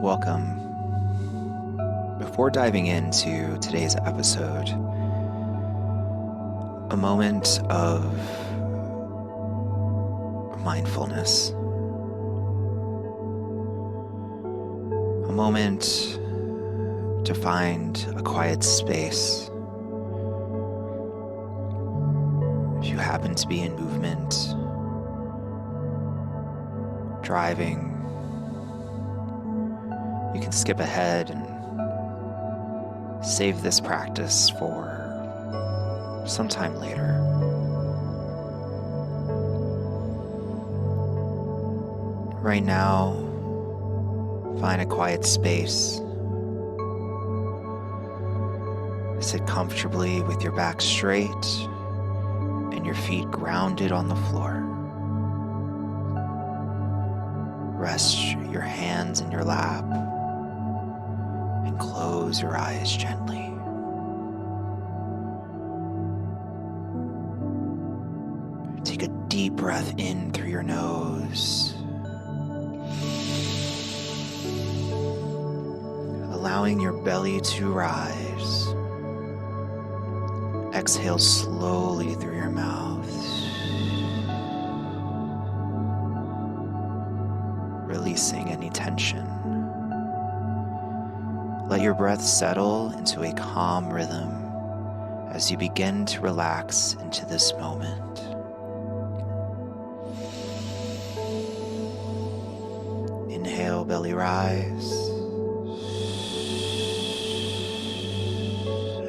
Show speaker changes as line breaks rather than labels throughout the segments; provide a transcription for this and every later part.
Welcome. Before diving into today's episode, a moment of mindfulness. A moment to find a quiet space. If you happen to be in movement, driving, you can skip ahead and save this practice for some time later. Right now, find a quiet space. Sit comfortably with your back straight and your feet grounded on the floor. Rest your hands in your lap and close your eyes gently. Take a deep breath in through your nose, allowing your belly to rise. Exhale slowly through your mouth, releasing any tension. Let your breath settle into a calm rhythm as you begin to relax into this moment. Inhale, belly rise.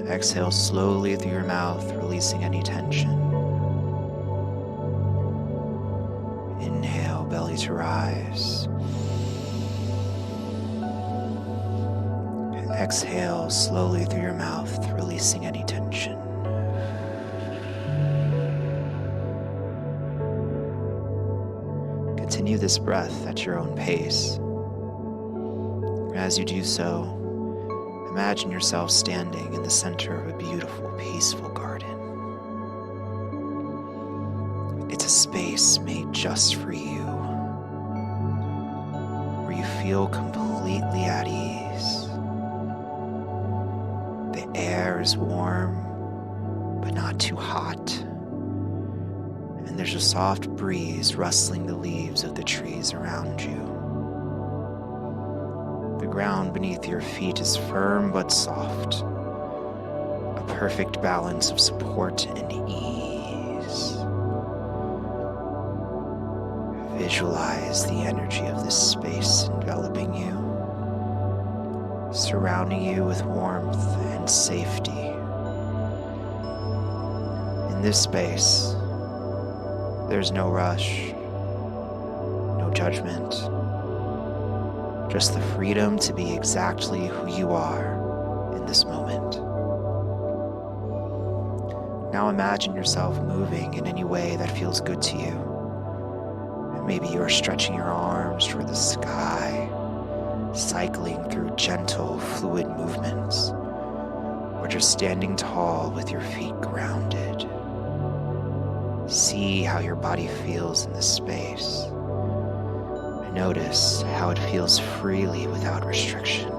Exhale slowly through your mouth, releasing any tension. Inhale, belly to rise. Exhale slowly through your mouth, releasing any tension. Continue this breath at your own pace. As you do so, imagine yourself standing in the center of a beautiful, peaceful garden. It's a space made just for you, where you feel completely at ease. The air is warm, but not too hot, and there's a soft breeze rustling the leaves of the trees around you. The ground beneath your feet is firm but soft, a perfect balance of support and ease. Visualize the energy of this space enveloping you, surrounding you with warmth and safety. In this space, there's no rush, no judgment, just the freedom to be exactly who you are in this moment. Now imagine yourself moving in any way that feels good to you. Maybe you are stretching your arms toward the sky, cycling through gentle, fluid movements, or just standing tall with your feet grounded. See how your body feels in this space. Notice how it feels freely without restriction.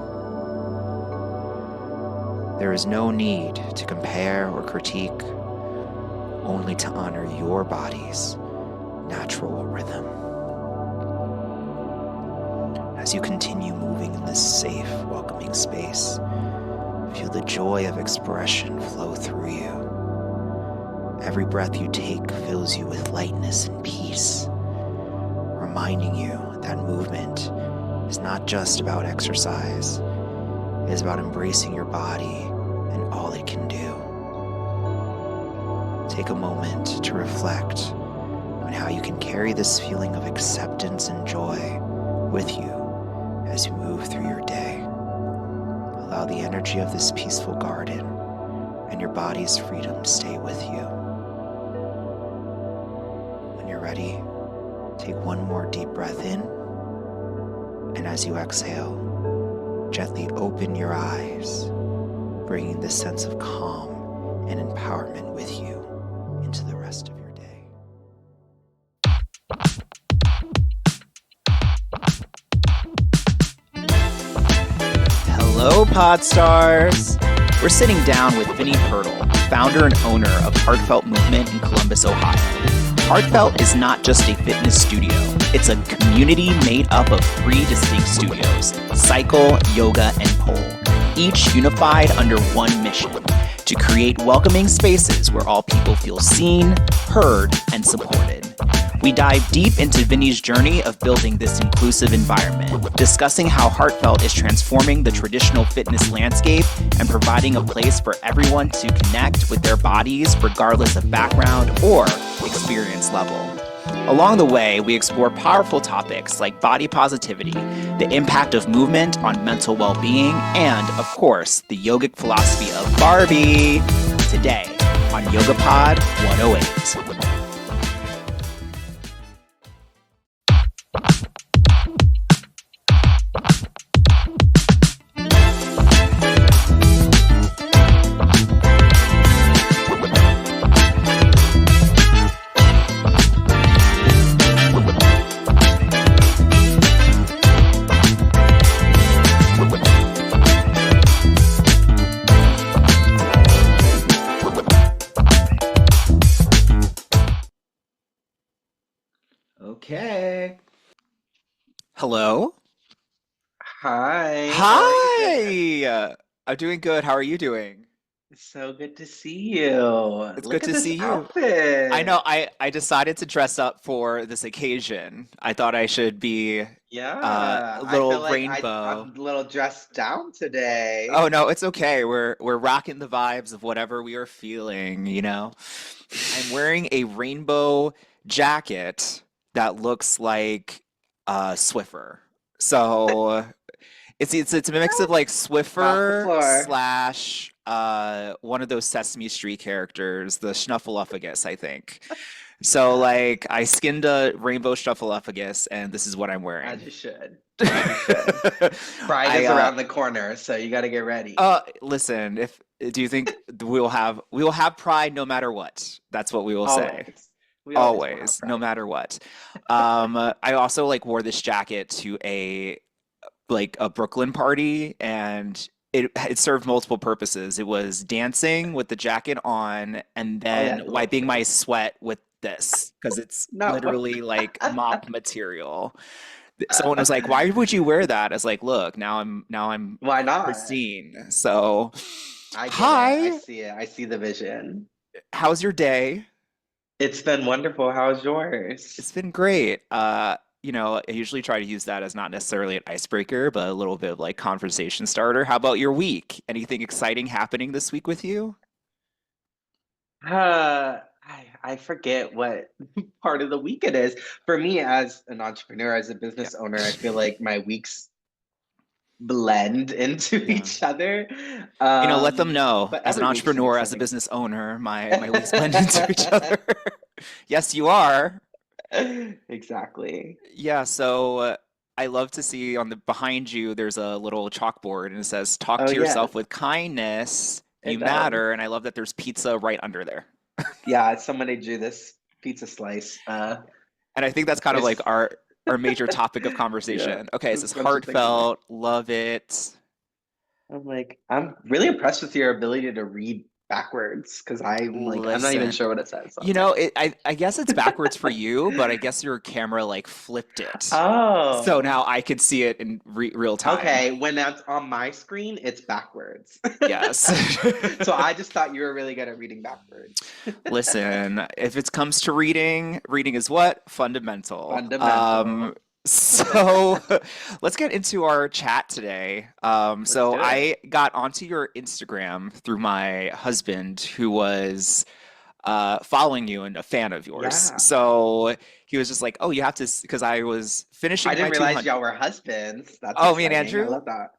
There is no need to compare or critique, only to honor your body's natural rhythm. As you continue moving in this safe, welcoming space, feel the joy of expression flow through you. Every breath you take fills you with lightness and peace, reminding you that movement is not just about exercise. It is about embracing your body and all it can do. Take a moment to reflect on how you can carry this feeling of acceptance and joy with you as you move through your day. Allow the energy of this peaceful garden and your body's freedom to stay with you. When you're ready, take one more deep breath in, and as you exhale, gently open your eyes, bringing this sense of calm and empowerment with you into the rest of your day. Hello, Podstars! We're sitting down with Vinny Purtle, founder and owner of Heartfelt Movement in Columbus, Ohio. Heartfelt is not just a fitness studio, it's a community made up of 3 distinct studios: cycle, yoga, and pole, each unified under one mission: to create welcoming spaces where all people feel seen, heard, and supported. We dive deep into Vinny's journey of building this inclusive environment, discussing how Heartfelt is transforming the traditional fitness landscape and providing a place for everyone to connect with their bodies regardless of background or experience level. Along the way, we explore powerful topics like body positivity, the impact of movement on mental well-being, and, of course, the yogic philosophy of Barbie, today on Yoga Pod 108. Okay. Hello?
Hi, how are you doing?
Hi! I'm doing good. How are you doing?
It's so good to see you.
It's good
Look at
to
this
see you. I know
outfit.
I decided to dress up for this occasion. I thought I should be
Yeah,
a
I feel
little
like
rainbow.
I'm a little dressed down today.
Oh no, it's okay. We're rocking the vibes of whatever we are feeling, you know? I'm wearing a rainbow jacket that looks like Swiffer. So it's a mix of like
Mop the
Swiffer
floor.
slash one of those Sesame Street characters, the Snuffleupagus, I think. So like I skinned a rainbow Snuffleupagus, and this is what I'm wearing.
As you should. As you should. Pride
I
is around the corner, so you got to get ready.
listen, if do you think we will have pride no matter what? That's what we will say.
Always. We always will have
Always, no
pride.
matter what. I also like wore this jacket to a Brooklyn party, and it served multiple purposes. It was dancing with the jacket on and
Oh yeah,
then
I love
wiping my
to.
sweat with this because it's
No.
literally like mop material. Someone was like, "Why would you wear that?" I was like, "Look, now I'm
Why not?
pristine." So,
I get it. I
hi,
see it. I see the vision.
how's your day?
It's been wonderful. How's
It's
yours?
been great. I usually try to use that as not necessarily an icebreaker, but a little bit of like conversation starter. How about your week? Anything exciting happening this week with you?
I forget what part of the week it is. For me, as an entrepreneur, as a
Yeah.
business owner, I feel like my weeks blend into
Yeah.
each other.
Let them know,
But
as an
every week's an
entrepreneur, as a
exciting
business owner, my weeks blend into each other. Yes, you are.
exactly.
Yeah, so I love to see on the behind you there's a little chalkboard and it says talk
Oh
to yourself
yes,
with kindness. You
it does.
matter, and I love that there's pizza right under there.
Yeah, somebody drew this pizza slice.
And I think that's kind of like
It's
our major topic of
yeah,
conversation. Okay, it
there's
says
a bunch of things in there.
heartfelt, love it.
I'm really impressed with your ability to read backwards because I'm not even
Listen,
sure what it says. So I'm like,
I guess it's backwards for you, but I guess your camera like flipped it. So
oh,
now I could see it in real time.
okay. When that's on my screen, it's backwards.
Yes.
So I just thought you were really good at reading backwards.
Listen, if it comes to reading, reading is what? Fundamental.
Fundamental.
So let's get into our chat today.
Let's
So
do it.
I got onto your Instagram through my husband, who was following you and a fan of yours.
Yeah.
So he was just like, "Oh, you have to," because I was
I
finishing my
didn't realize
200.
y'all were husbands. That's
Oh, me and
exciting. I
Andrew?
love that.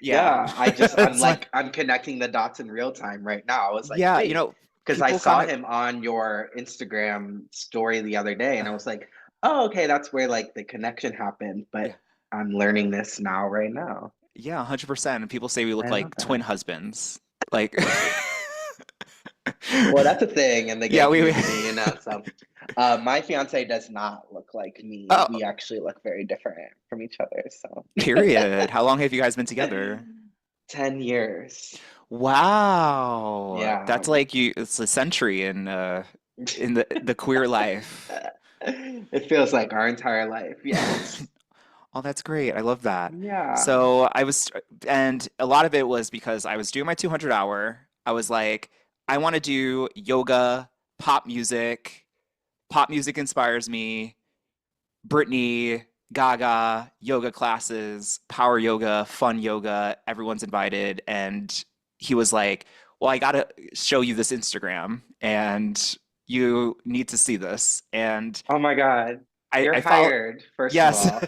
Yeah.
Yeah,
It's like,
I'm connecting the dots in real time right now. I was like,
yeah,
wait, because I
people
saw
kind of,
him on your Instagram story the other day and I was like, oh, okay, that's where like the connection happened,
yeah,
but I'm learning this now right now.
yeah, 100%. And people say we look
I love
like twin
that.
husbands. Like,
Well, that's a thing in the
yeah,
gay
we
community, you know. So, my fiance does not look like me.
oh,
We actually look very different from each other. So,
period. How long have you guys been together?
10 years.
Wow.
Yeah.
That's like it's a century in the queer life.
It feels like our entire life. Yes.
Oh, that's great. I love that.
Yeah.
So and a lot of it was because I was doing my 200 hour. I was like, I want to do yoga, pop music. Pop music inspires me. Britney, Gaga, yoga classes, power yoga, fun yoga, everyone's invited. And he was like, well, I gotta show you this Instagram and you need to see this. And
Oh my God. You're
I follow,
hired, first of
yes,
all.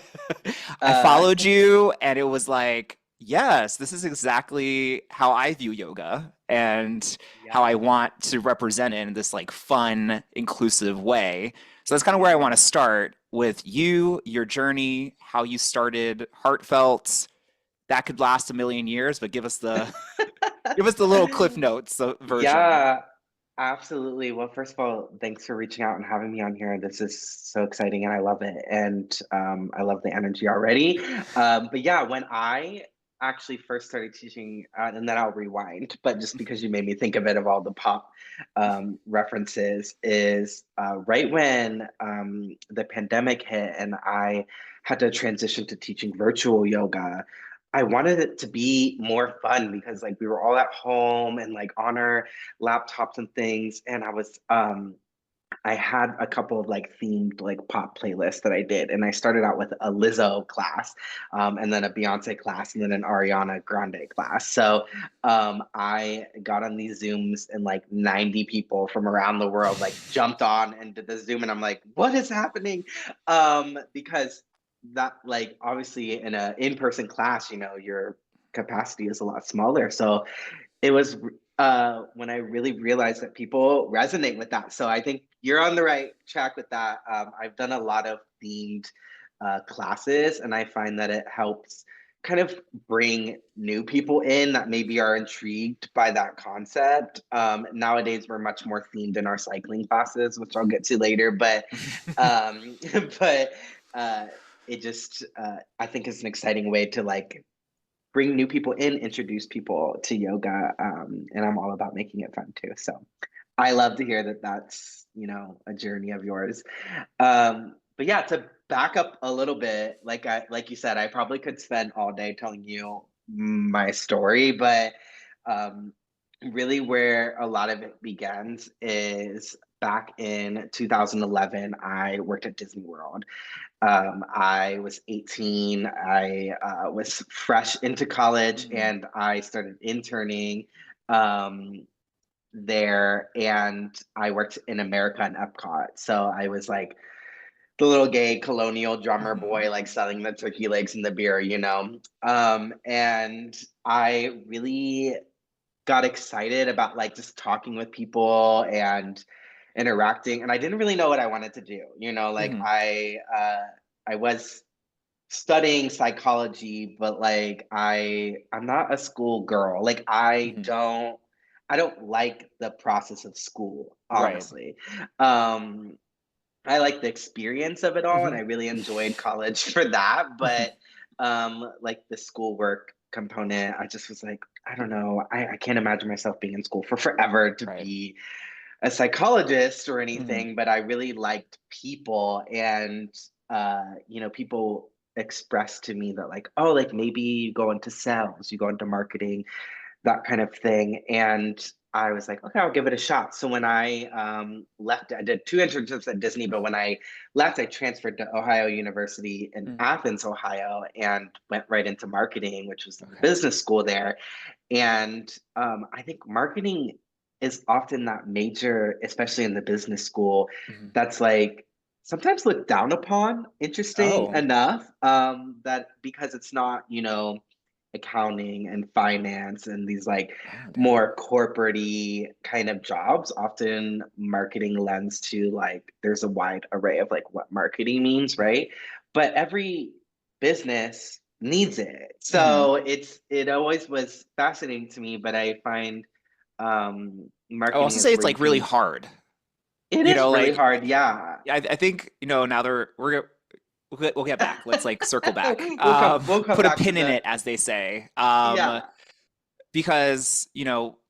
I
Uh,
followed you and it was like, yes, this is exactly how I view yoga and how I
yeah.
want to represent it in this like fun, inclusive way. So that's kind of where I want to start with you, your journey, how you started Heartfelt. That could last a million years, but give us the give us the little Cliff Notes version.
Yeah, absolutely. Well, first of all, thanks for reaching out and having me on here. This is so exciting and I love it. And I love the energy already. But yeah, when I actually first started teaching, and then I'll rewind, but just because you made me think of it, of all the pop references, is right when the pandemic hit and I had to transition to teaching virtual yoga. I wanted it to be more fun because like we were all at home and like on our laptops and things. And I had a couple of like themed like pop playlists that I did. And I started out with a Lizzo class, and then a Beyonce class, and then an Ariana Grande class. So I got on these Zooms and like 90 people from around the world like jumped on and did the Zoom. And I'm like, what is happening? Because that like obviously in a in-person class, you know, your capacity is a lot smaller. So it was when I really realized that people resonate with that. So I think you're on the right track with that. I've done a lot of themed classes, and I find that it helps kind of bring new people in that maybe are intrigued by that concept. Nowadays, we're much more themed in our cycling classes, which I'll get to later. But um, but uh, it just I think is an exciting way to like bring new people in, introduce people to yoga, and I'm all about making it fun too. So I love to hear that that's a journey of yours. But yeah, to back up a little bit, like you said, I probably could spend all day telling you my story, but um, really where a lot of it begins is back in 2011. I worked at Disney World. I was 18. I was fresh into college
Mhm.
and I started interning um, there, and I worked in America and Epcot. So I was like the little gay colonial drummer
Mhm.
boy, like selling the turkey legs and the beer, you know? And I really got excited about like just talking with people and interacting, and I didn't really know what I wanted to do, like
Mhm.
I was studying psychology, but like I'm not a school girl. Like
Mhm.
I don't like the process of school,
Right.
honestly. um I like the experience of it all, and
Mhm.
I really enjoyed college for that.
Mhm.
But like the schoolwork component, I just was like, I don't know. I can't imagine myself being in school for forever to
Right.
be a psychologist or
Mhm.
anything. But I really liked people, and people expressed to me that like, oh, like maybe you go into sales, you go into marketing, that kind of thing. And I was like, okay, I'll give it a shot. So when I left, I did two internships at Disney, but when I left, I transferred to Ohio University in
Mhm.
Athens, Ohio, and went right into marketing, which was the
Okay.
business school there. And I think marketing is often that major, especially in the business school,
Mhm.
that's like sometimes looked down upon, interesting
Oh.
enough, that because it's not, accounting and finance and these like
Oh, dang.
more corporate kind of jobs, often marketing lends to like there's a wide array of like what marketing means,
Mhm.
right? But every business needs it.
Mhm.
So it always was fascinating to me, but I find
I will
marketing
also say
is
it's
where you
like really
can
hard.
it
You
is
know,
really
like
hard, yeah.
I think now we'll get back. Let's like circle back.
We'll come
Put a
back to
pin in
the
it, as they say.
yeah.
because,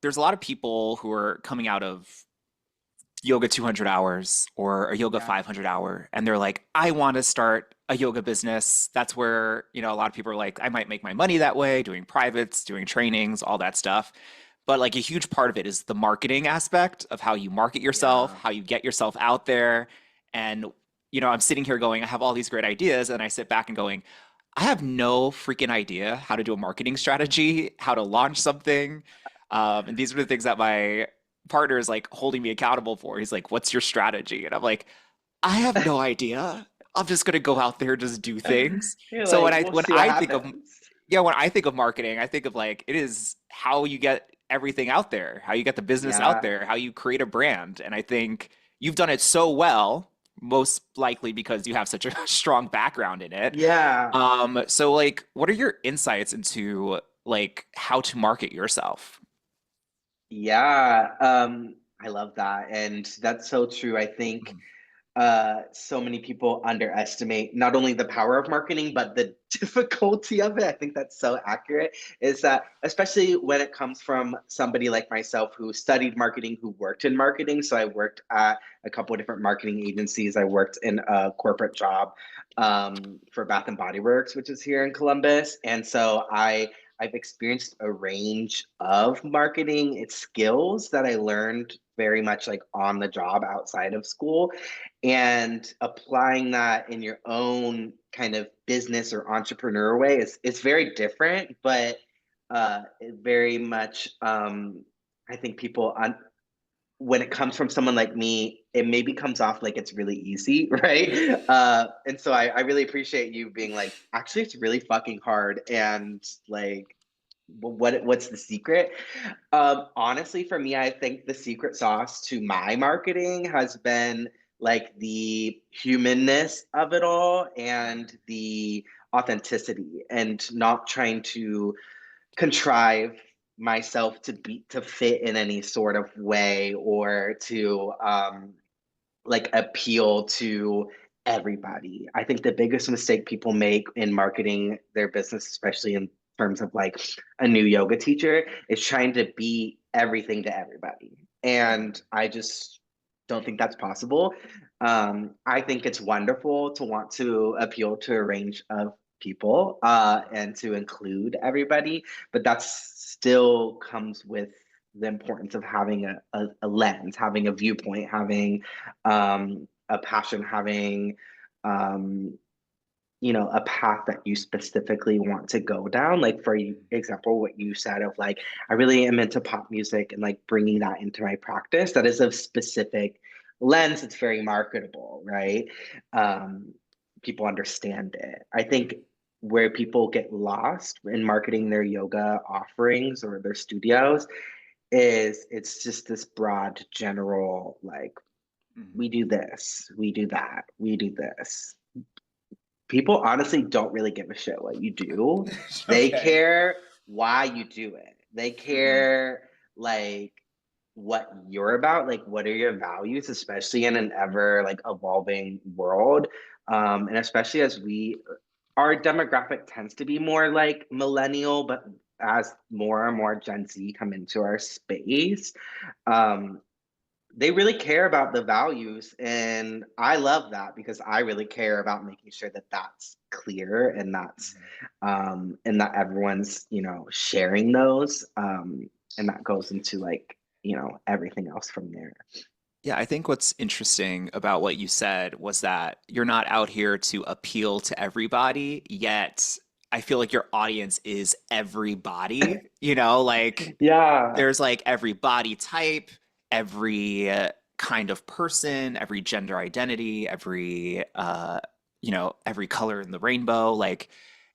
there's a lot of people who are coming out of yoga 200 hours or a yoga
Yeah.
500 hour, and they're like, I want to start a yoga business. That's where, a lot of people are like, I might make my money that way, doing privates, doing trainings, all that stuff. But like a huge part of it is the marketing aspect of how you market yourself,
Yeah.
how you get yourself out there. And, I'm sitting here going, I have all these great ideas, and I sit back and going, I have no freaking idea how to do a marketing strategy, how to launch something. And these are the things that my partner is like holding me accountable for. He's like, "What's your strategy?" And I'm like, "I have no idea. I'm just gonna go out there and just do things."
You're
So
like, we'll see what happens.
when I think of marketing, I think of like it is how you get everything out there, how you get the business out
Yeah.
there, how you create a brand. And I think you've done it so well, most likely because you have such a strong background in it.
Yeah.
So like, what are your insights into like how to market yourself?
Yeah. I love that. And that's so true. I think so many people underestimate not only the power of marketing but the difficulty of it. I think that's so accurate, is that especially when it comes from somebody like myself who studied marketing, who worked in marketing. So I worked at a couple of different marketing agencies. I worked in a corporate job for Bath and Body Works, which is here in Columbus. And so I've experienced a range of marketing skills that I learned very much like on the job outside of school, and applying that in your own kind of business or entrepreneur way is it's very different, but very much I think people when it comes from someone like me, it maybe comes off like it's really easy, right? And so I really appreciate you being like, actually, it's really fucking hard, and like, what's the secret? Honestly, for me, I think the secret sauce to my marketing has been like the humanness of it all and the authenticity, and not trying to contrive myself to fit in any sort of way, or to like appeal to everybody. I think the biggest mistake people make in marketing their business, especially in terms of like a new yoga teacher, is trying to be everything to everybody. And I just don't think that's possible. I think it's wonderful to want to appeal to a range of people and to include everybody, but that still comes with the importance of having a lens, having a viewpoint, having a passion, having um, a path that you specifically want to go down. Like for example, what you said of like, I really am into pop music and like bringing that into my practice. That is a specific lens. It's very marketable, right? Um, People understand it. I think where people get lost in marketing their yoga offerings or their studios is it's just this broad general like,
Mhm.
we do this, we do that, we do this. People honestly don't really give a shit what you do. They
Okay.
care why you do it. They
Mhm.
care like what you're about, like what are your values, especially in an ever like evolving world. And especially as our demographic tends to be more like millennial, but as more and more Gen Z come into our space, um, they really care about the values, and I love that because I really care about making sure that that's clear, and that's
Mhm.
and that everyone's sharing those, and that goes into like everything else from there.
Yeah, I think what's interesting about what you said was that you're not out here to appeal to everybody, yet I feel like your audience is everybody, like
Yeah.
there's like every body type, every kind of person, every gender identity, every color in the rainbow. Like,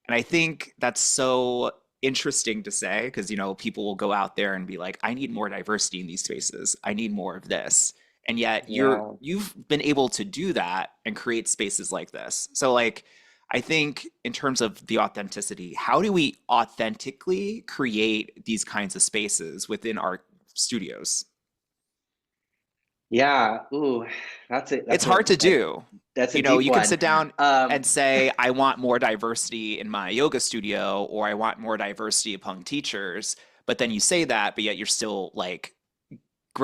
and I think that's so interesting to say because, people will go out there and be like, I need more diversity in these spaces. I need more of this. And yet
Yeah.
you've been able to do that and create spaces like this. So like, I think in terms of the authenticity, how do we authentically create these kinds of spaces within our studios?
Yeah. Ooh,
It's hard to do.
that's a deep
You can
one.
sit down
um
and say, I want more diversity in my yoga studio, or I want more diversity among teachers. But then you say that, but yet you're still like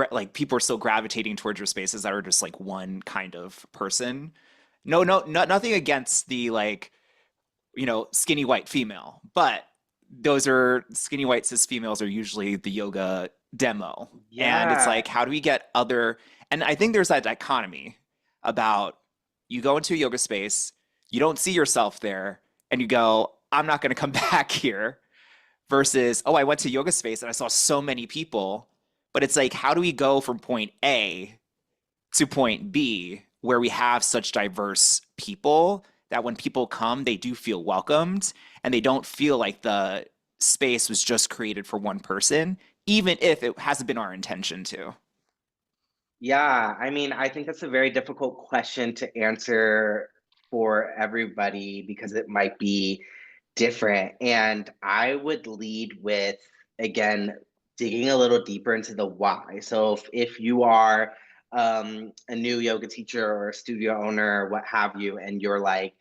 like people are still gravitating towards your spaces that are just like one kind of person. Nothing against the like, skinny white female, but those are skinny white cis females are usually the yoga demo. And it's
Yeah.
like, how do we get other, and I think there's that dichotomy about you go into a yoga space, you don't see yourself there, and you go, I'm not going to come back here versus, oh, I went to yoga space and I saw so many people. But it's like, how do we go from point A to point B where we have such diverse people that when people come, they do feel welcomed and they don't feel like the space was just created for one person, even if it hasn't been our intention to.
Yeah, I mean, I think that's a very difficult question to answer for everybody because it might be different. And I would lead with, again, digging a little deeper into the why. So if you are a new yoga teacher or a studio owner or what have you, and you're like,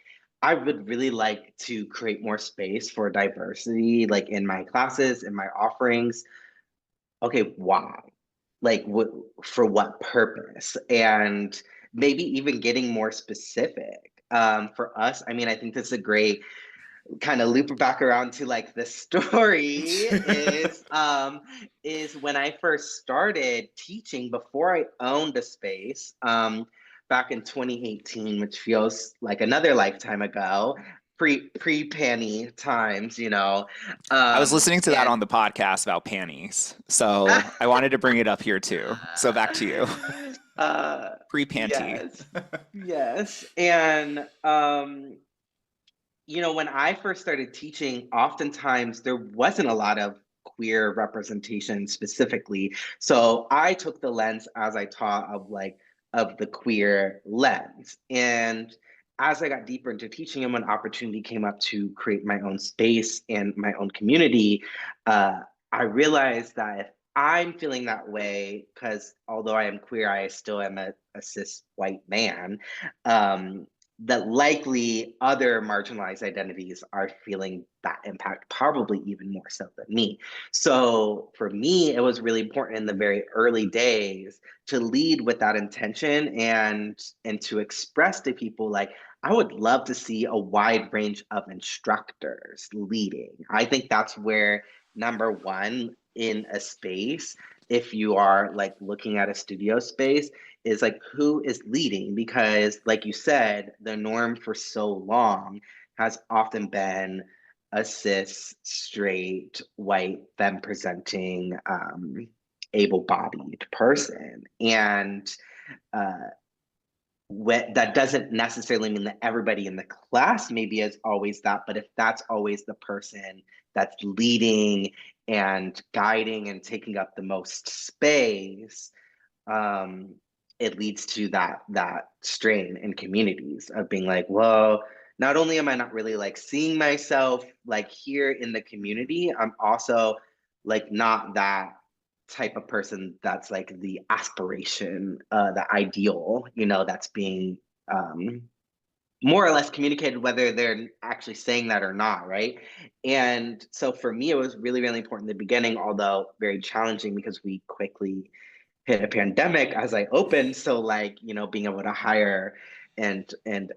I would really like to create more space for diversity, like in my classes, in my offerings. Okay, why? Like what, for what purpose? And maybe even getting more specific. For us, I mean, I think this is a great kind of loop back around to like the story is when I first started teaching before I owned a space, back in 2018, which feels like another lifetime ago, pre panty times,
I was listening to that
and
on the podcast about panties. So I wanted to bring it up here too. So back to you. Pre panty.
yes, yes. And when I first started teaching, oftentimes there wasn't a lot of queer representation specifically. So I took the lens as I taught of the queer lens. And as I got deeper into teaching and when opportunity came up to create my own space and my own community, uh, I realized that if I'm feeling that way, because although I am queer, I still am a cis white man. Um, that likely other marginalized identities are feeling that impact probably even more so than me. So for me, it was really important in the very early days to lead with that intention and to express to people like I would love to see a wide range of instructors leading. I think that's where number one in a space, if you are like looking at a studio space, is like who is leading, because like you said, the norm for so long has often been a cis straight white femme presenting able-bodied person. And uh, that doesn't necessarily mean that everybody in the class maybe is always that, but if that's always the person that's leading and guiding and taking up the most space, um, it leads to that strain in communities of being like, well, not only am I not really like seeing myself like here in the community, I'm also like not that type of person that's like the aspiration, the ideal, that's being um more or less communicated, whether they're actually saying that or not, right? And so for me, it was really, really important in the beginning, although very challenging because we quickly hit a pandemic as I opened. So like, being able to hire and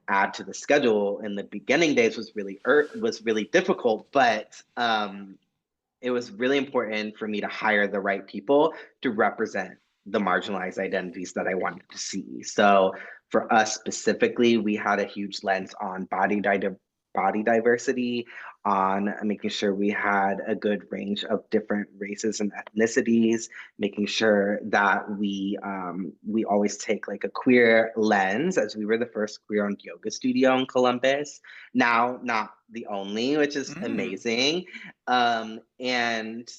add to the schedule in the beginning days was really difficult, but it was really important for me to hire the right people to represent the marginalized identities that I wanted to see. So for us specifically, we had a huge lens on body diversity, on making sure we had a good range of different races and ethnicities, making sure that we always take like a queer lens, as we were the first queer-owned yoga studio in Columbus. Now, not the only, which is
Mm.
amazing. And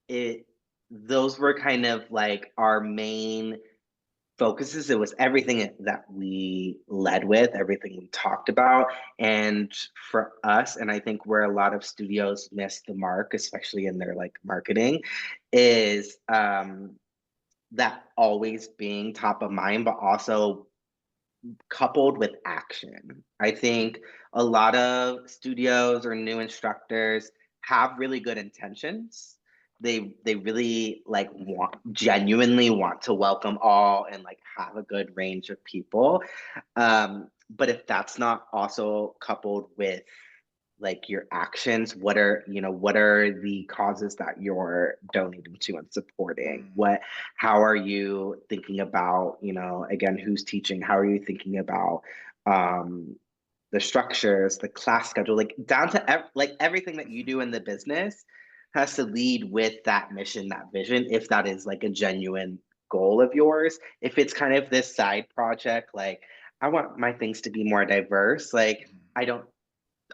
it those were kind of like our main focuses. It was everything that we led with, everything we talked about. And for us, and I think where a lot of studios miss the mark, especially in their like marketing, is that always being top of mind, but also coupled with action. I think a lot of studios or new instructors have really good intentions. they really like genuinely want to welcome all and like have a good range of people. But if that's not also coupled with like your actions, what are the causes that you're donating to and supporting? How are you thinking about, again, who's teaching? How are you thinking about um the structures, the class schedule, like down to like everything that you do in the business has to lead with that mission, that vision, if that is like a genuine goal of yours. If it's kind of this side project, like I want my things to be more diverse, like I don't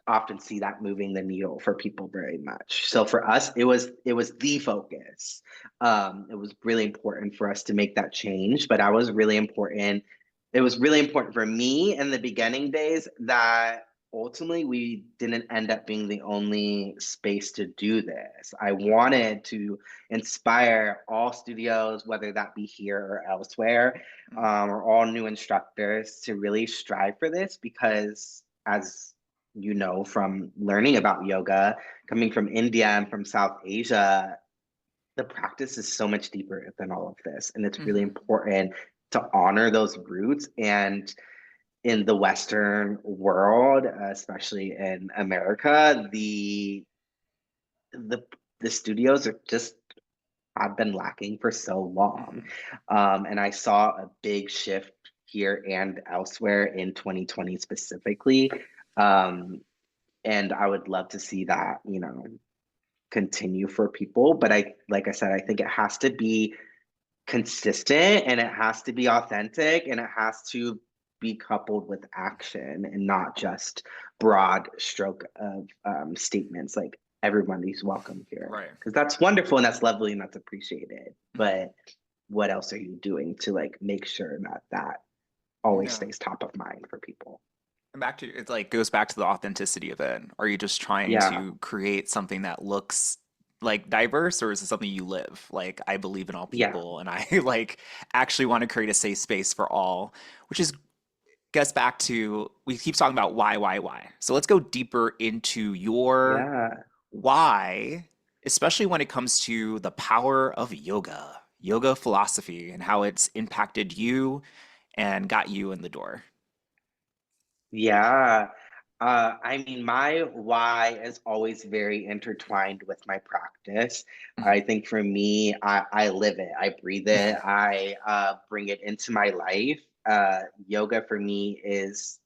often see that moving the needle for people very much. So for us, it was the focus. It was really important for us to make that change, but I was really important. It was really important for me in the beginning days that ultimately we didn't end up being the only space to do this. I wanted to inspire all studios, whether that be here or elsewhere, or all new instructors to really strive for this because as from learning about yoga, coming from India and from South Asia, the practice is so much deeper than all of this. And it's really important to honor those roots. And in the Western world, especially in America, the the studios are just have been lacking for so long. And I saw a big shift here and elsewhere in 2020 specifically. Um, and I would love to see that, continue for people. But like I said, I think it has to be consistent and it has to be authentic and it has to be coupled with action and not just broad stroke of statements like everybody's welcome here.
Right.
Because that's wonderful and that's lovely and that's appreciated. But what else are you doing to like make sure that always
Yeah.
stays top of mind for people?
And back to it's like goes back to the authenticity of it. Are you just trying
Yeah.
to create something that looks like diverse, or is it something you live? Like I believe in all
Yeah.
people, and I like actually want to create a safe space for all, which is gets back to we keep talking about why. So let's go deeper into your
Yeah.
why, especially when it comes to the power of yoga philosophy, and how it's impacted you and got you in the door.
Yeah. I mean, my why is always very intertwined with my practice. I think for me, I live it, I breathe it, I bring it into my life. Yoga for me is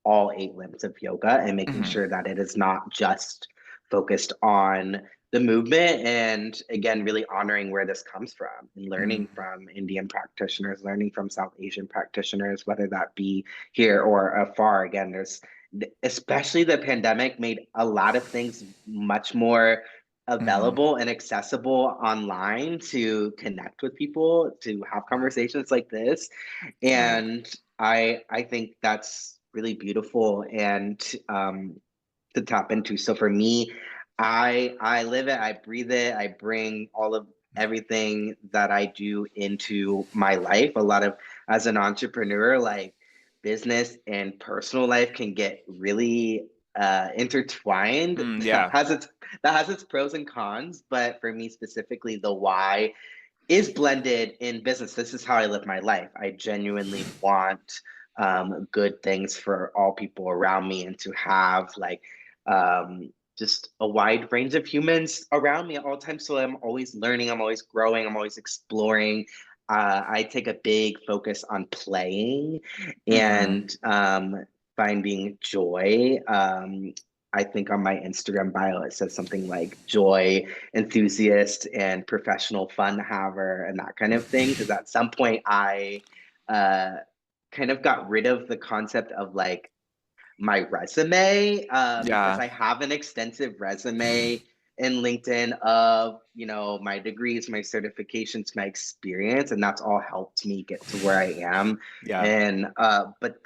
all eight limbs of yoga and making
Mhm.
sure that it is not just focused on the movement and again really honoring where this comes from and learning
Mhm.
from Indian practitioners, learning from South Asian practitioners, whether that be here or afar. Again, there's especially the pandemic made a lot of things much more
Mhm.
available and accessible online to connect with people, to have conversations like this.
Right.
And I think that's really beautiful and to tap into. So for me, I live it, I breathe it, I bring all of everything that I do into my life. A lot of as an entrepreneur, like business and personal life can get really intertwined. That
Yeah.
has its pros and cons, but for me specifically, the why is blended in business. This is how I live my life. I genuinely want good things for all people around me and to have like just a wide range of humans around me at all times. So I'm always learning, I'm always growing, I'm always exploring. I take a big focus on playing
Mhm.
and finding joy. I think on my Instagram bio it says something like joy enthusiast and professional fun haver and that kind of thing. Because at some point I uh, kind of got rid of the concept of like my resume because
Yeah.
I have an extensive resume in LinkedIn of my degrees, my certifications, my experience, and that's all helped me get to where I am.
Yeah.
And but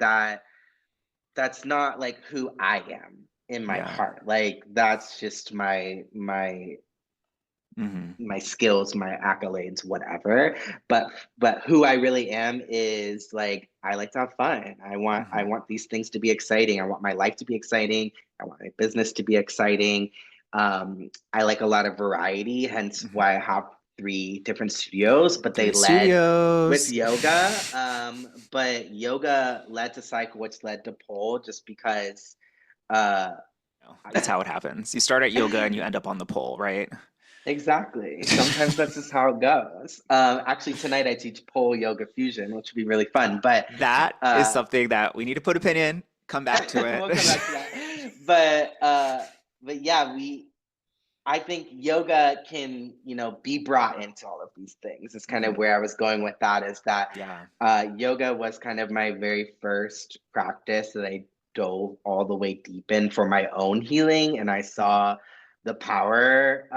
that's not like who I am in my
Yeah.
heart. Like that's just
Mhm.
my skills, my accolades, whatever. But who I really am is like I like to have fun. I
Mhm.
want these things to be exciting. I want my life to be exciting. I want my business to be exciting. I like a lot of variety, hence
Mhm.
why I have 3 different studios, but they
3
led with
studios.
yoga. But yoga led to cycle, which led to pole, just because uh,
That's how it happens. You start at yoga and you end up on the pole, right?
exactly. Sometimes that's just how it goes. Actually, tonight I teach pole yoga fusion, which would be really fun.
That is
Uh,
something that we need to put a pin in, come back to it.
we'll come back to that. But yeah, I think yoga can, be brought into all of these things. It's kind of
Mhm.
where I was going with that, is that
Yeah.
yoga was kind of my very first practice that I dove all the way deep in for my own healing. And I
Mhm.
saw the power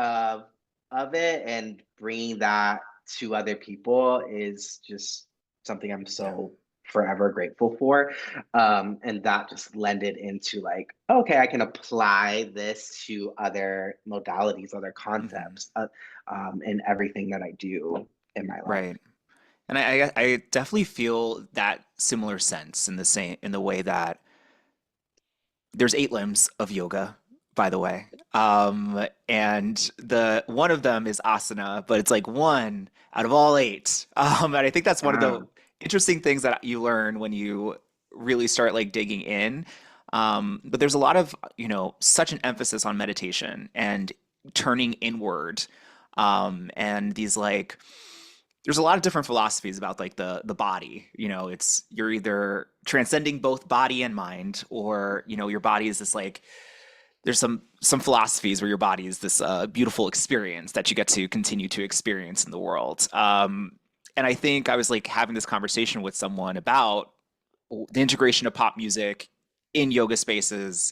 of it, and bringing that to other people is just something I'm
Yeah.
so forever grateful for. And that just lended into like, okay, I can apply this to other modalities, other
Mhm.
concepts, in everything that I do in my life.
Right. And I definitely feel that similar sense in the way that there's 8 limbs of yoga, by the way. And the one of them is asana, but it's like one out of all 8. And I think that's one of the
Wow.
interesting things that you learn when you really start like digging in. But there's a lot of, such an emphasis on meditation and turning inward. And these like there's a lot of different philosophies about like the body. It's you're either transcending both body and mind, or your body is this like there's some philosophies where your body is this beautiful experience that you get to continue to experience in the world. And I think I was like having this conversation with someone about the integration of pop music in yoga spaces,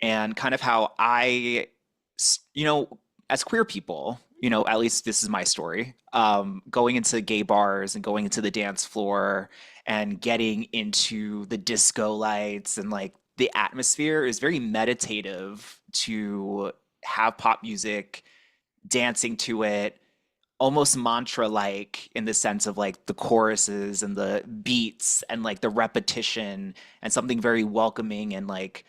and kind of how as queer people, at least this is my story, going into gay bars and going into the dance floor and getting into the disco lights and like the atmosphere is very meditative to have pop music, dancing to it, almost mantra like in the sense of like the choruses and the beats and like the repetition, and something very welcoming and like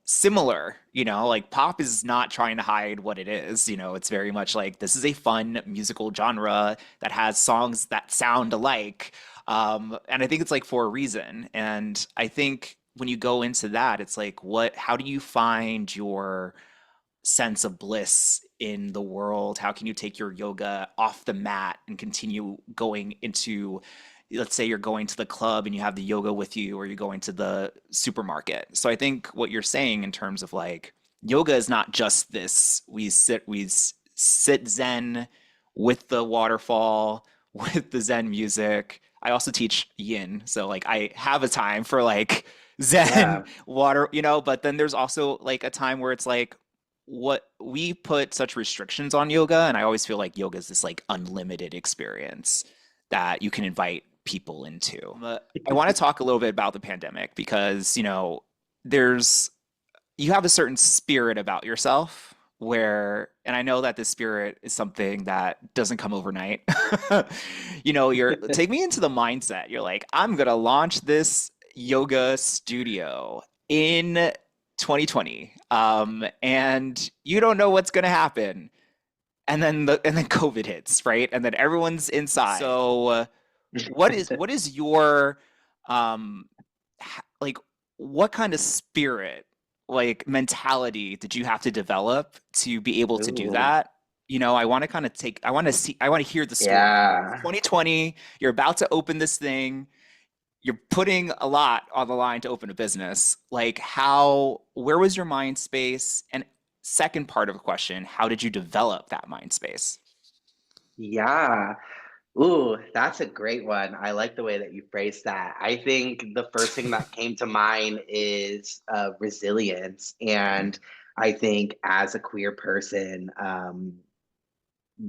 similar. Like pop is not trying to hide what it is. It's very much like this is a fun musical genre that has songs that sound alike. And I think it's like for a reason. And I think when you go into that, it's like how do you find your sense of bliss in the world? How can you take your yoga off the mat and continue going into, let's say you're going to the club and you have the yoga with you, or you're going to the supermarket. So I think what you're saying in terms of like yoga is not just this, we sit zen with the waterfall, with the zen music. I also teach yin, so like I have a time for like zen
Yeah.
water, but then there's also like a time where it's like what we put such restrictions on yoga, and I always feel like yoga is this like unlimited experience that you can invite people into. I want to talk a little bit about the pandemic because, there's you have a certain spirit about yourself and I know that this spirit is something that doesn't come overnight. You're take me into the mindset. You're like, I'm gonna launch this yoga studio in 2020, and you don't know what's gonna happen, and then COVID hits, right? And then everyone's inside. So, what is your um like what kind of spirit, like mentality did you have to develop to be able to do
Ooh.
that? I want to kind of I want to hear the story. It's
Yeah.
2020, you're about to open this thing, you're putting a lot on the line to open a business. Like where was your mind space? And second part of the question, how did you develop that mind space?
Yeah. Ooh, that's a great one. I like the way that you phrased that. I think the first thing that came to mind is resilience.
Mhm.
And I think as a queer person,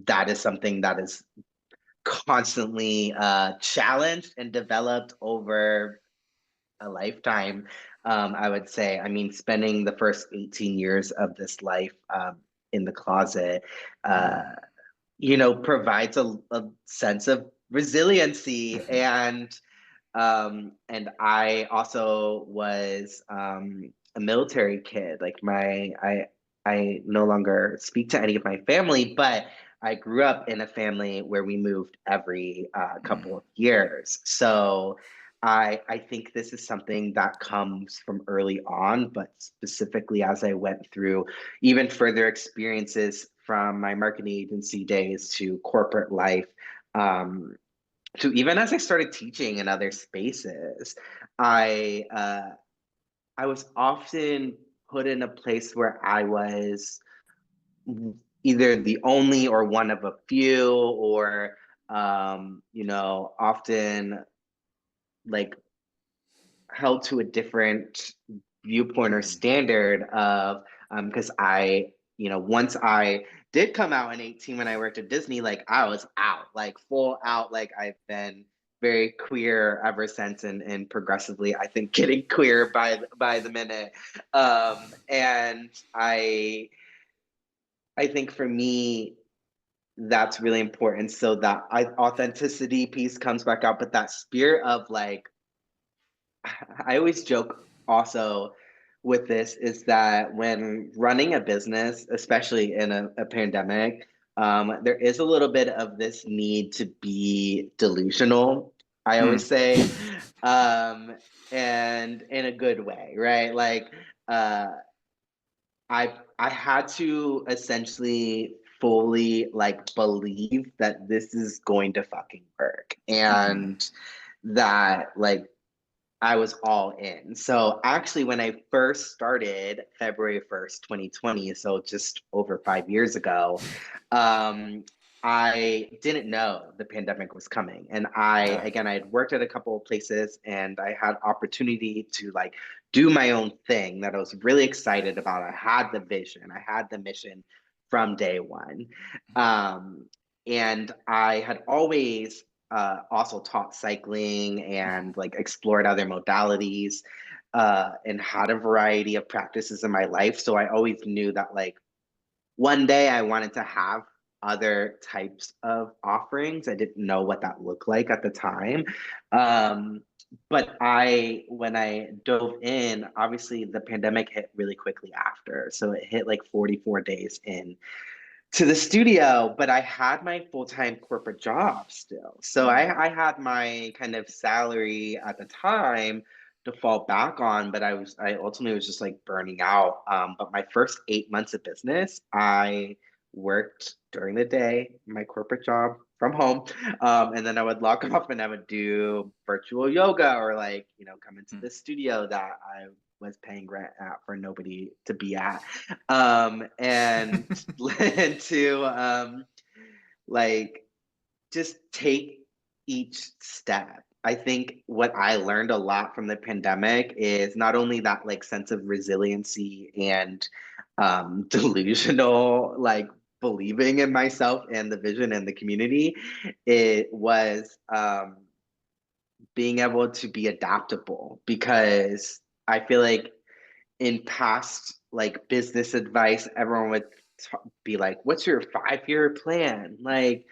that is something that is constantly challenged and developed over a lifetime. I would say, I mean, spending the first 18 years of this life in the closet, uh,
Mm.
provides a sense of resiliency.
Mhm.
And I also was a military kid. Like I no longer speak to any of my family, but I grew up in a family where we moved every couple of years. So I think this is something that comes from early on, but specifically as I went through even further experiences from my marketing agency days to corporate life, um, to even as I started teaching in other spaces, I I was often put in a place where I was either the only or one of a few, or often like held to a different viewpoint or
Mm.
standard of because once I did come out in 18 when I worked at Disney, like I was out, like full out, like I've been very queer ever since, and progressively I think getting queer by the minute. And I think for me that's really important, so that authenticity piece comes back out, but that spirit of like I always joke also with this is that when running a business, especially in a pandemic, there is a little bit of this need to be delusional, I
Mm.
always say, and in a good way, right? Like, uh, I had to essentially fully like believe that this is going to fucking work,
Mhm.
and that like I was all in. So actually, when I first started February 1st, 2020, so just over 5 years ago, um, I didn't know the pandemic was coming. And
Yeah.
I had worked at a couple of places and I had opportunity to like do my own thing that I was really excited about. I had the vision, I had the mission from day one. Um, and I had always also taught cycling and like explored other modalities, and had a variety of practices in my life. So I always knew that like one day I wanted to have other types of offerings. I didn't know what that looked like at the time. Um, but when I dove in, obviously the pandemic hit really quickly after. So it hit like 44 days in to the studio, but I had my full-time corporate job still. So
Mm.
I had my kind of salary at the time to fall back on, but I ultimately was just like burning out. But my first 8 months of business, I worked during the day, my corporate job from home. And then I would log off and I would do virtual yoga or like, come into
Mm.
the studio that I was paying rent at for nobody to be at, and and to like just take each step. I think what I learned a lot from the pandemic is not only that like sense of resiliency and delusional like believing in myself and the vision and the community. It was being able to be adaptable, because I feel like in past like business advice, everyone would be like, "What's your 5-year plan?" Like,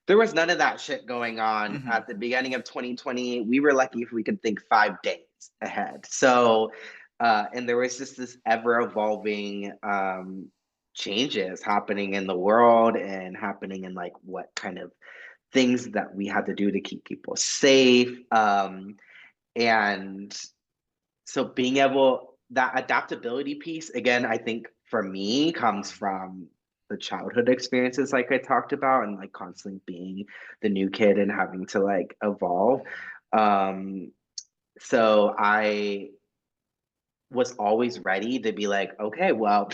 there was none of that shit going on
Mhm.
at the beginning of 2020. We were lucky if we could think 5 days ahead. So, and there was just this ever evolving changes happening in the world and happening in like what kind of things that we had to do to keep people safe. And so being able that adaptability piece again, I think for me comes from the childhood experiences like I talked about, and like constantly being the new kid and having to like evolve. um so I was always ready to be like, okay, well,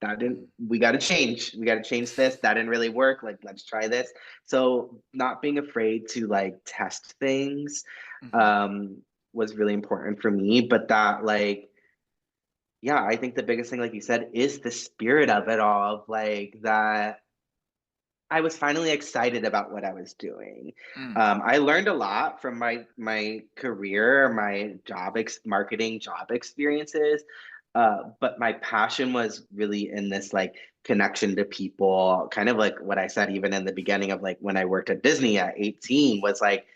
that didn't we got to change this, that didn't really work, like let's try this. So not being afraid to like test things
Mhm.
um was really important for me, but that like yeah, I think the biggest thing, like you said, is the spirit of it all, of like that I was finally excited about what I was doing.
Mm.
I learned a lot from my career, my marketing job experiences, but my passion was really in this like connection to people, kind of like what I said even in the beginning of like when I worked at Disney at 18, was like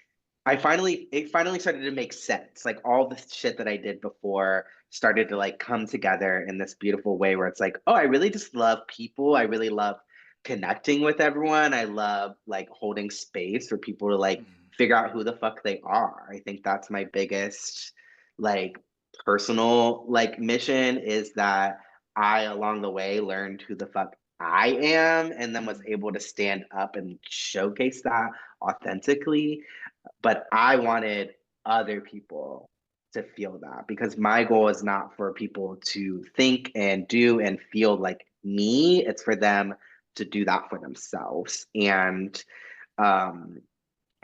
it finally started to make sense. Like all the shit that I did before started to like come together in this beautiful way where it's like, oh, I really just love people. I really love connecting with everyone. I love like holding space for people to like
Mhm.
figure out who the fuck they are. I think that's my biggest like personal like mission is that I along the way learned who the fuck I am and then was
Mhm.
able to stand up and showcase that authentically, but I wanted other people to feel that because my goal is not for people to think and do and feel like me. It's for them to do that for themselves. And um,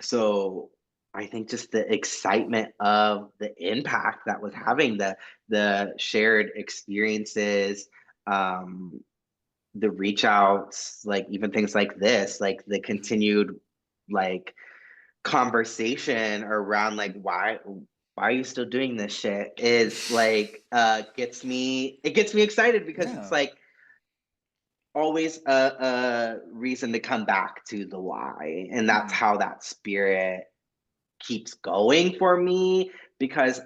so I think just the excitement of the impact that was
Mhm.
having the shared experiences, um, the reach outs, like even things like this, like the
Mhm.
continued like conversation around like why are you still doing this shit is like gets me excited because it's
Yeah.
like always a reason to come back to the why, and that's
Mhm.
how that spirit keeps going for me because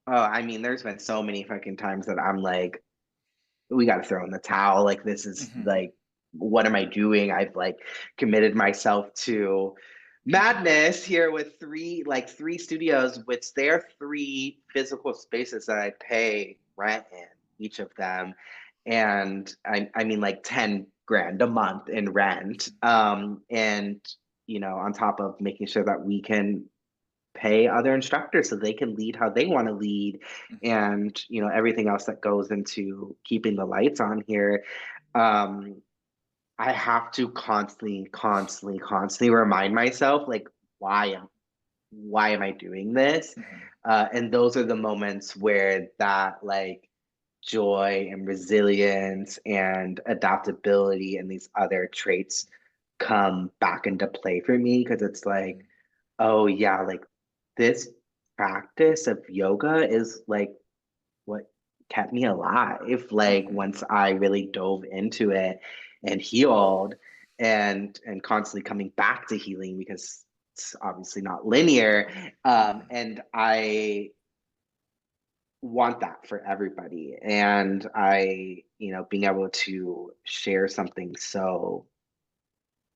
I mean there's been so many fucking times that I'm like we got to throw in the towel. Like, this is
Mhm.
like, what am I doing? I've like committed myself to
Mhm.
madness here with three studios, which they're three physical spaces that I pay rent in each of them. And I mean, like 10 grand a month in rent. And, on top of making sure that we can pay other instructors so they can lead how they want to lead
Mhm.
and everything else that goes into keeping the lights on here. um I have to constantly remind myself like why am I doing this,
Mhm.
and those are the moments where that like joy and resilience and adaptability and these other traits come back into play for me because it's like,
Mhm.
oh yeah, like this practice of yoga is like what kept me alive. Like
Mhm.
once I really dove into it and healed and constantly coming back to healing because it's obviously not linear.
Mhm.
And I want that for everybody. And being able to share something so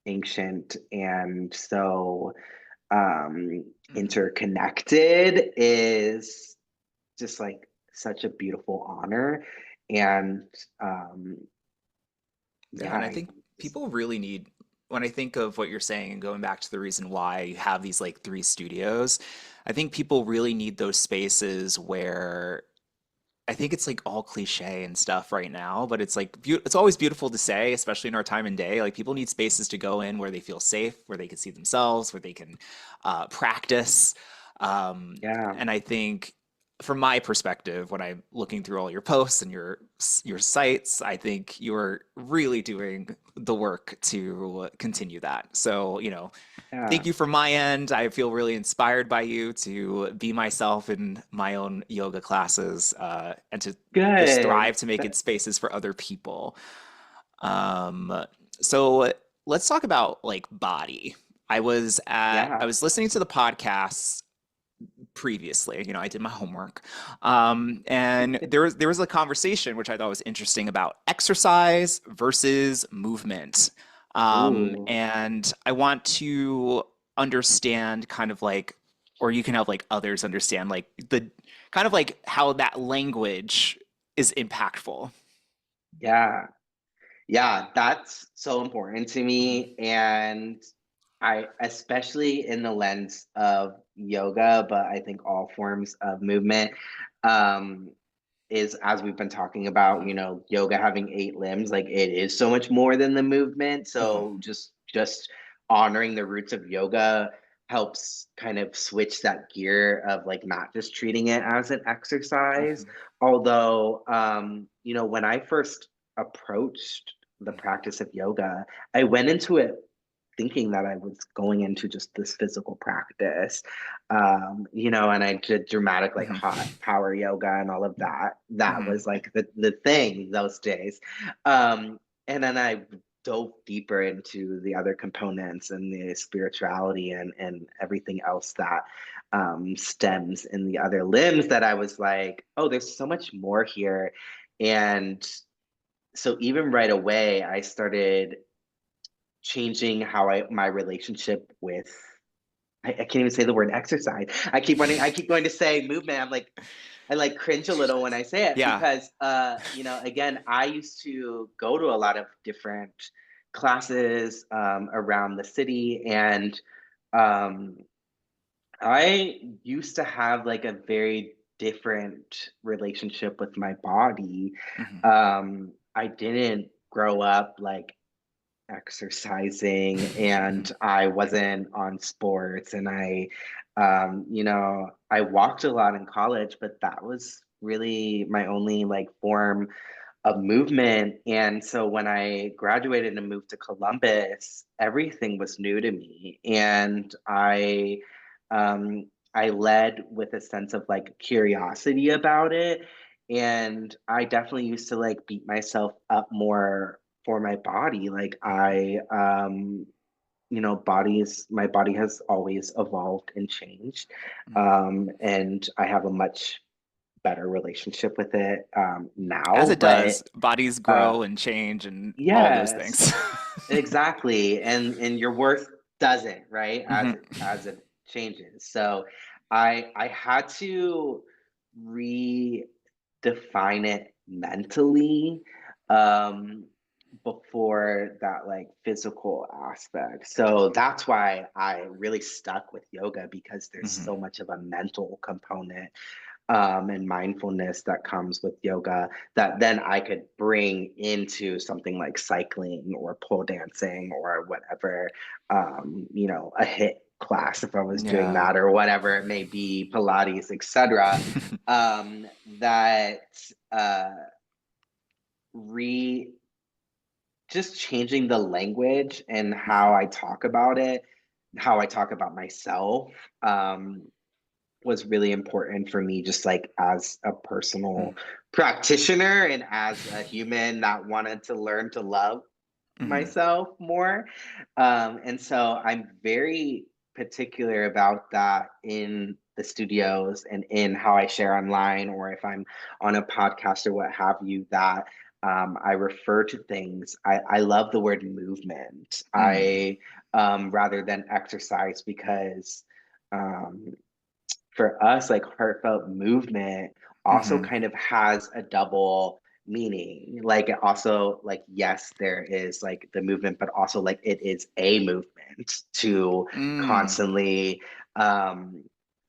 ancient and so
Mhm.
interconnected is just like such a beautiful honor. And um,
Yeah,
yeah,
and I think people really need, when I think of what you're saying and going back to the reason why you have these like three studios, I think people really need those spaces where I think it's like all cliche and stuff right now, but it's like it's always beautiful to say, especially in our time and day. Like people need spaces to go in where they feel safe, where they can see themselves, where they can practice. Um,
yeah,
and I think, from my perspective, when I'm looking through all your posts and your sites, I think you're really doing the work to continue that. So,
yeah,
thank you from my end. I feel really inspired by you to be myself in my own yoga classes, and to just
good.
thrive to make it spaces for other people. Um, so let's talk about like body. I
Yeah.
was listening to the podcasts previously. I did my homework, and there was a conversation which I thought was interesting about exercise versus movement,
Ooh,
and I want to understand kind of like, or you can help like others understand like the kind of like how that language is impactful.
yeah. Yeah, that's so important to
Mhm.
me. And I, especially in the lens of yoga, but I think all forms of movement, um, is as we've been talking about,
Mhm.
yoga having 8 limbs, like it is so much more than the movement.
Mhm.
So just honoring the roots of yoga helps kind of switch that gear of like not just treating it as an exercise.
Mhm.
Although, when I first approached the
Mhm.
practice of yoga, I went into it thinking that I was going into just this physical practice, and I did dramatic like
Mhm.
hot power yoga and all of that. That
Mhm.
was like the thing those days. Um, and then I dove deeper into the other components and the spirituality and everything else that stems in the other limbs, that I was like, oh, there's so much more here. And so even right away, I started changing how my relationship with, I can't even say the word exercise. I keep going to say movement. I'm like, I like cringe a little when I say it
Yeah.
because, again, I used to go to a lot of different classes around the city, and um, I used to have like a very different relationship with my body.
Hmm.
I didn't grow up like exercising, and I wasn't on sports, and I walked a lot in college, but that was really my only like form of movement. And so when I graduated and moved to Columbus, everything was new to me. And I led with a sense of like curiosity about it. And I definitely used to like beat myself up more for my body. Like my body has always evolved and changed. And I have a much better relationship with it
As
now.
it
But
does, bodies
uh,
grow and change and all those things.
yes, exactly. And your worth doesn't, right?
Hmm.
As it changes. So I had to redefine it mentally um before that like physical aspect. So that's why I really stuck with yoga, because there's
Hmm.
so much of a mental component and mindfulness that comes with yoga that then I could bring into something like cycling or pole dancing or whatever, a hit class if I was doing
Yeah.
that, or whatever it may be, Pilates, etc. That re just changing the language and how I talk about it, how I talk about myself. Was really important for me, just like as a personal practitioner and as a human that wanted to learn to love
Hmm.
myself more. And so I'm very particular about that in the studios and in how I share online, or if I'm on a podcast or what have you, that I refer to things. I love the word movement.
Mm.
I rather than exercise, because um, for us, like heartfelt movement also
Hmm.
kind of has a double meaning. Like it also, like, yes, there is like the movement, but also like it is a movement to
Mm.
constantly um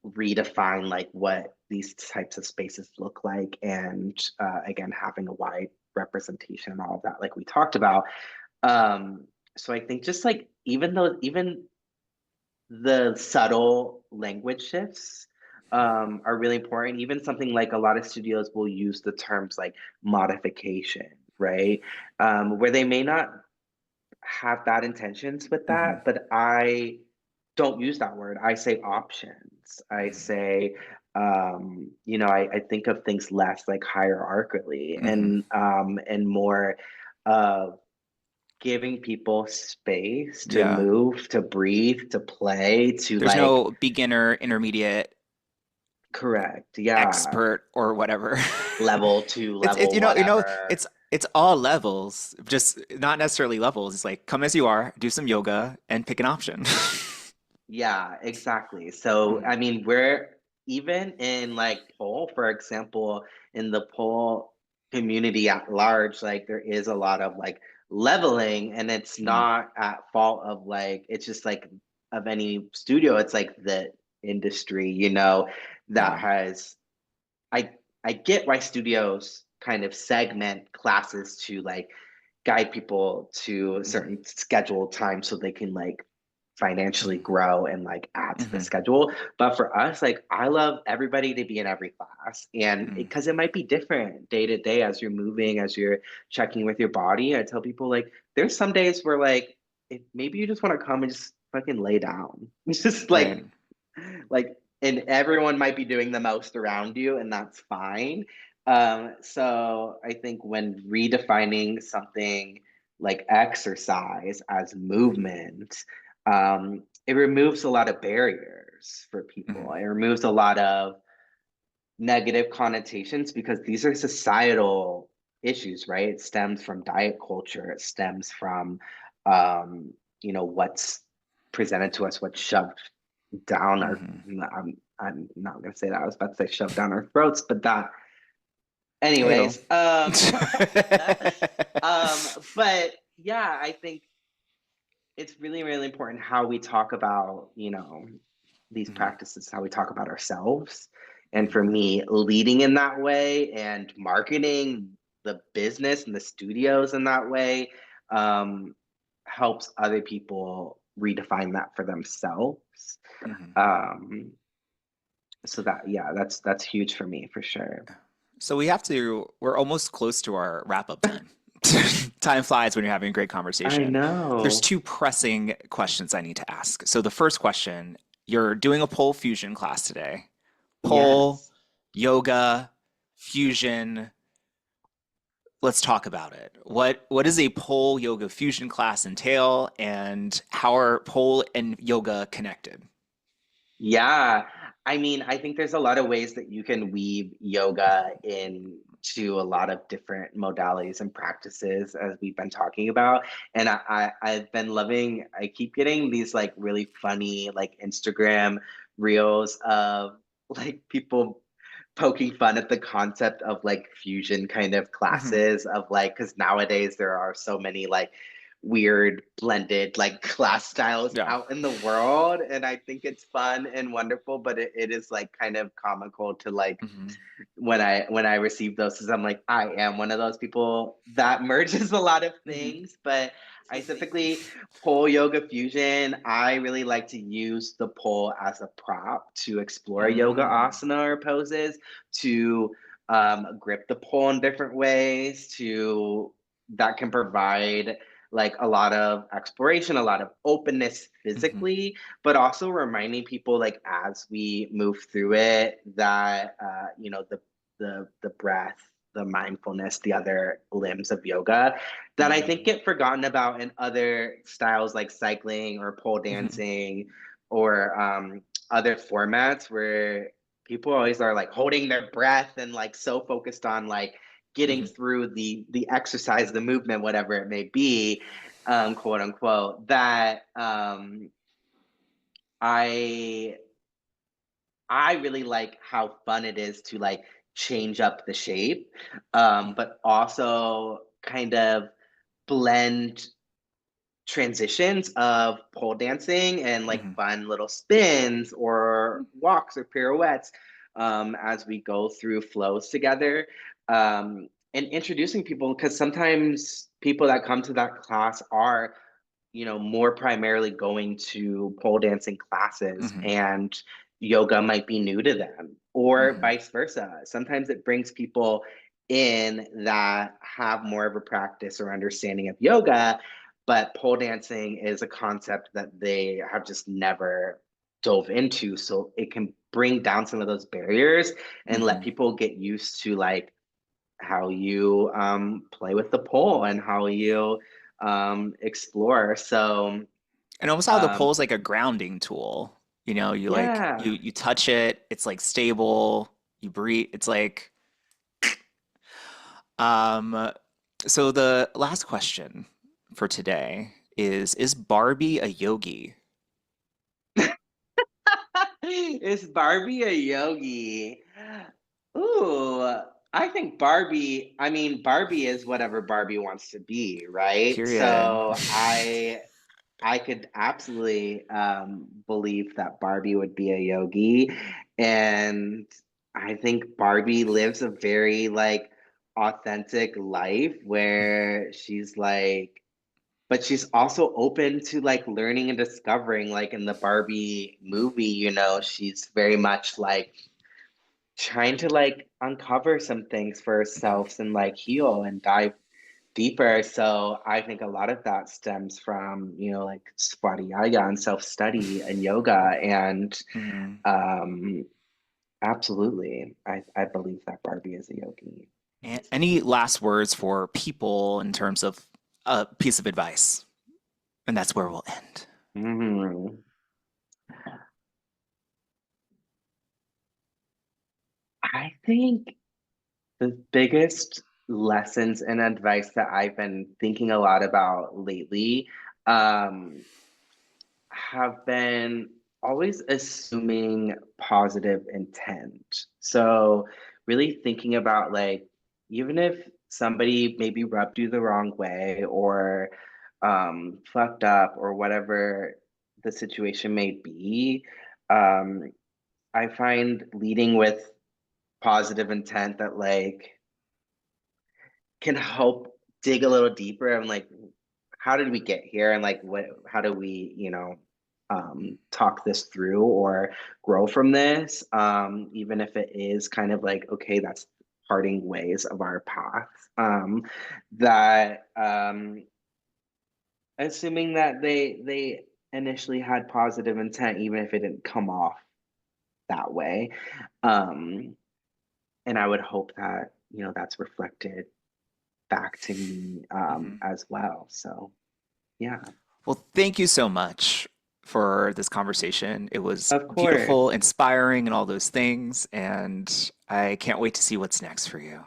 redefine like what these types of spaces look like, and again, having a wide representation and all of that, like we talked about. So I think just like even the subtle language shifts are really important. Even something like a lot of studios will use the terms like modification, right? Where they may not have bad intentions with
Hmm.
that, but I don't use that word. I say options. I say, I think of things less like hierarchically,
Hmm.
and more of giving people space to
Yeah.
move, to breathe, to play, to
There's
like,
no beginner, intermediate,
correct, yeah,
expert, or whatever.
level two,
It's
level whatever.
it's all levels, just not necessarily levels. It's like come as you are, do some yoga, and pick an option.
Yeah, exactly. So,
Mm.
I mean, we're even in like pole, for example, in the pole community at large, like there is a lot of like leveling, and it's
Mm.
not at fault of like, it's just like of any studio, it's like the industry, that
Yeah.
has, I I get why studios kind of segment classes to like guide people to a
Hmm.
certain scheduled time so they can like financially grow and like add to the
Hmm.
schedule. But for us, like I love everybody to be in every class, and
Mm.
because it might be different day to day as you're moving, as you're checking with your body. I tell people like there's some days where like if maybe you just want to come and just fucking lay down. It's just
Right.
like and everyone might be doing the most around you, and that's fine. So I think when redefining something like exercise as movement, it removes a lot of barriers for people.
Mhm.
It removes a lot of negative connotations because these are societal issues, right? It stems from diet culture. It stems from, what's presented to us, what's shoved down our.
Mhm.
I'm not gonna say that. I was about to say shoved down our throats, but that,
Heyo.
anyways. But yeah, I think it's really, really important how we talk about, these
Mhm.
practices, how we talk about ourselves. And for
Mhm.
me, leading in that way and marketing the business and the studios in that way um, helps other people redefine that for themselves.
Mhm.
Um, so that, yeah, that's huge for me for sure.
So we're almost close to our wrap-up time. Time flies when you're having a great
I
conversation. There's
know.
two pressing questions I need to ask. So the first question, you're doing a pole fusion class today. Pole,
Yes.
yoga, fusion. Let's talk about it. What does a pole yoga fusion class entail, and how are pole and yoga connected?
Yeah. I mean, I think there's a lot of ways that you can weave yoga into a lot of different modalities and practices as we've been talking about. And I've been loving, I keep getting these like really funny like Instagram reels of like people poking fun at the concept of like fusion kind of
Mhm.
classes of like, because nowadays there are so many like weird blended like class styles
Yeah.
out in the world, and I think it's fun and wonderful, but it is like kind of comical to like
Mhm.
when I receive those, because I'm like, I am one of those people that merges a lot of
Mhm.
things. But I typically pole yoga fusion, I really like to use the pole as a prop to explore yoga
Mm.
asana or poses, to grip the pole in different ways, to that can provide like a lot of exploration, a lot of openness
Mhm.
physically, but also reminding people like as we move through it that the breath, the mindfulness, the other limbs of yoga that I think
Mm.
get forgotten about in other styles like cycling or pole
Mhm.
dancing or other formats where people always are like holding their breath and like so focused on like getting
Mhm.
through the exercise, the movement, whatever it may be, quote unquote, that I I really like how fun it is to like change up the shape, but also kind of blend transitions of pole dancing and like
Mhm.
fun little spins or walks or pirouettes as we go through flows together. And introducing people, because sometimes people that come to that class are more primarily going to pole dancing classes,
Mhm.
and yoga might be new to them, or
Mhm.
vice versa. Sometimes it brings people in that have more of a practice or understanding of yoga, but pole dancing is a concept that they have just never dove into. So it can bring down some of those barriers and let
Mhm.
people get used to like how you play with the pole and how you explore. So
And almost how the
um,
pole is like a grounding tool.
yeah,
You touch it, it's like stable, you breathe, it's like um so the last question for today is Barbie a yogi?
is Barbie a yogi? Ooh, I think Barbie. I mean, Barbie is whatever Barbie wants to be, right?
Period.
So I could absolutely believe that Barbie would be a yogi. And I think Barbie lives a very like authentic life where she's like, but she's also open to like learning and discovering. Like in the Barbie movie, she's very much like trying to like uncover some things for herself and like heal and dive deeper. So I think a lot of that stems from, like Swadhyaya and self-study and yoga. And
Mhm.
um, absolutely, I believe that Barbie is a yogi.
Any last words for people in terms of a piece of advice, and that's where we'll end.
Mhm. I think the biggest lessons and advice that I've been thinking a lot about lately um, have been always assuming positive intent. So, really thinking about like, even if somebody maybe rubbed you the wrong way or fucked up or whatever the situation may be, um, I find leading with positive intent that like can help dig a little deeper and like how did we get here and like what how do we talk this through or grow from this even if it is kind of like okay that's parting ways of our paths that assuming that they initially had positive intent even if it didn't come off that way um and I would hope that that's reflected back to me
Mhm.
as well. So yeah,
Well, thank you so much for this conversation. It was
of
beautiful,
course.
inspiring, and all those things. And I can't wait to see what's next for you.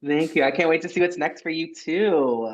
Thank you. I can't wait to see what's next for you too.